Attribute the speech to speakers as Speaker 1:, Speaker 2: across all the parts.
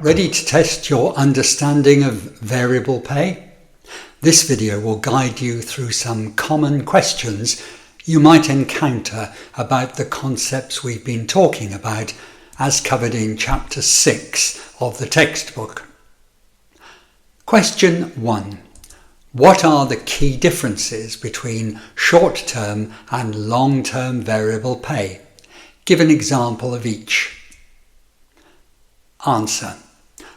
Speaker 1: Ready to test your understanding of variable pay? This video will guide you through some common questions you might encounter about the concepts we've been talking about, as covered in Chapter 6 of the textbook. Question 1. What are the key differences between short-term and long-term variable pay? Give an example of each. Answer.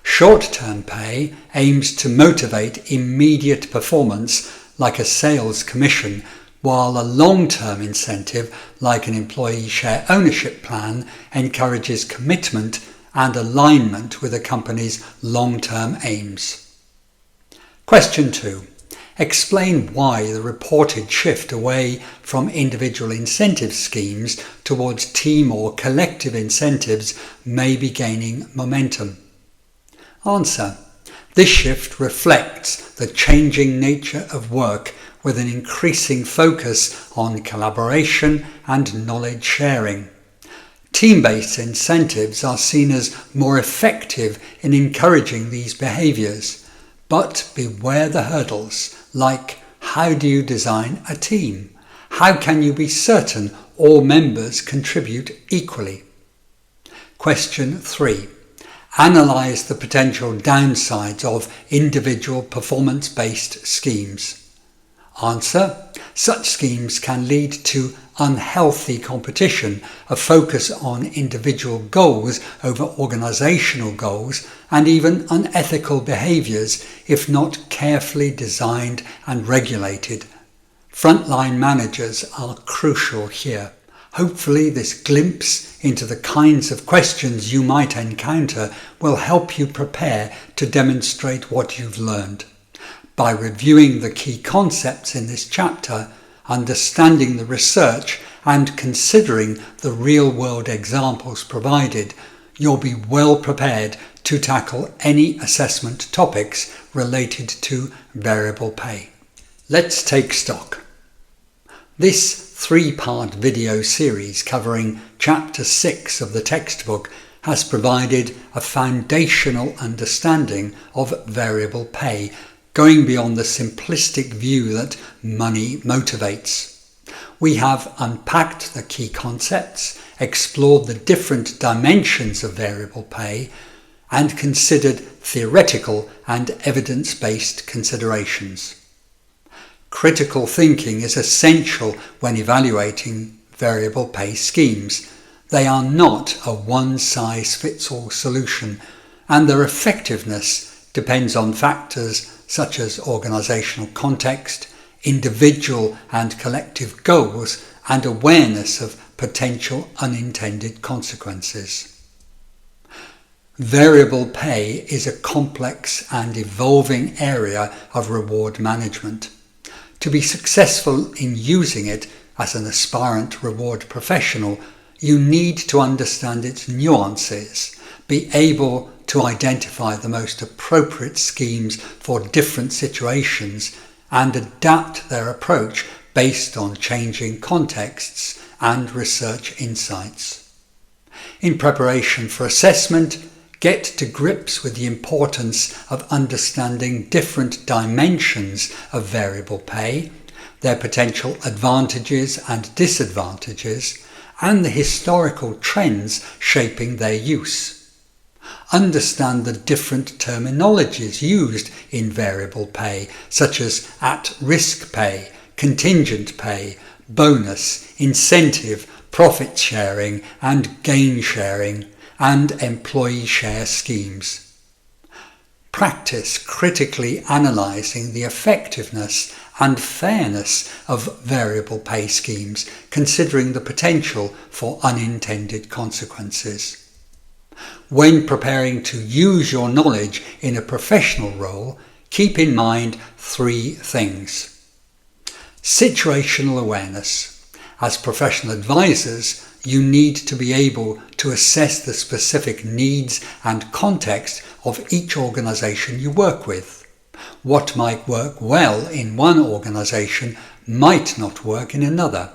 Speaker 1: Short-term pay aims to motivate immediate performance like a sales commission, while a long-term incentive like an employee share ownership plan encourages commitment and alignment with a company's long-term aims. Question 2. Explain why the reported shift away from individual incentive schemes towards team or collective incentives may be gaining momentum. Answer. This shift reflects the changing nature of work with an increasing focus on collaboration and knowledge sharing. Team-based incentives are seen as more effective in encouraging these behaviours, but beware the hurdles, like how do you design a team? How can you be certain all members contribute equally? Question 3. Analyse the potential downsides of individual performance-based schemes. Answer. Such schemes can lead to unhealthy competition, a focus on individual goals over organisational goals, and even unethical behaviours if not carefully designed and regulated. Frontline managers are crucial here. Hopefully this glimpse into the kinds of questions you might encounter will help you prepare to demonstrate what you've learned. By reviewing the key concepts in this chapter, understanding the research and considering the real-world examples provided, you'll be well prepared to tackle any assessment topics related to variable pay. Let's take stock. This three-part video series covering Chapter 6 of the textbook has provided a foundational understanding of variable pay, going beyond the simplistic view that money motivates. We have unpacked the key concepts, explored the different dimensions of variable pay, and considered theoretical and evidence-based considerations. Critical thinking is essential when evaluating variable pay schemes. They are not a one-size-fits-all solution, and their effectiveness depends on factors such as organisational context, individual and collective goals, and awareness of potential unintended consequences. Variable pay is a complex and evolving area of reward management. To be successful in using it as an aspirant reward professional, you need to understand its nuances, be able to identify the most appropriate schemes for different situations, and adapt their approach based on changing contexts and research insights. In preparation for assessment, get to grips with the importance of understanding different dimensions of variable pay, their potential advantages and disadvantages, and the historical trends shaping their use. Understand the different terminologies used in variable pay, such as at-risk pay, contingent pay, bonus, incentive, profit sharing and gain sharing, and employee share schemes. Practice critically analysing the effectiveness and fairness of variable pay schemes, considering the potential for unintended consequences. When preparing to use your knowledge in a professional role, keep in mind three things. Situational awareness. As professional advisors, you need to be able to assess the specific needs and context of each organisation you work with. What might work well in one organisation might not work in another.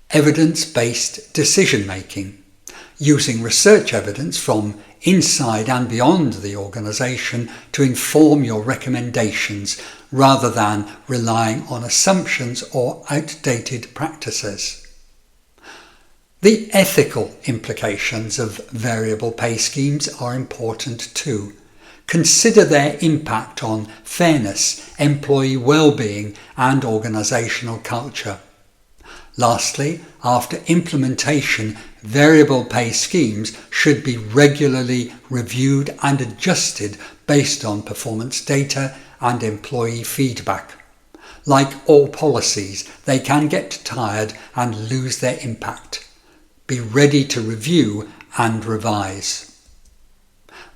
Speaker 1: Evidence-based decision-making. using research evidence from inside and beyond the organisation to inform your recommendations rather than relying on assumptions or outdated practices. The ethical implications of variable pay schemes are important too. Consider their impact on fairness, employee well-being and organisational culture. Lastly, after implementation, variable pay schemes should be regularly reviewed and adjusted based on performance data and employee feedback. Like all policies, they can get tired and lose their impact. Be ready to review and revise.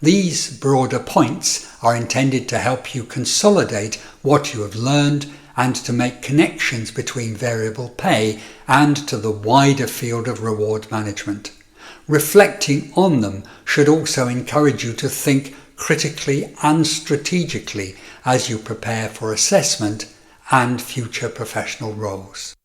Speaker 1: These broader points are intended to help you consolidate what you have learned and to make connections between variable pay and to the wider field of reward management. Reflecting on them should also encourage you to think critically and strategically as you prepare for assessment and future professional roles.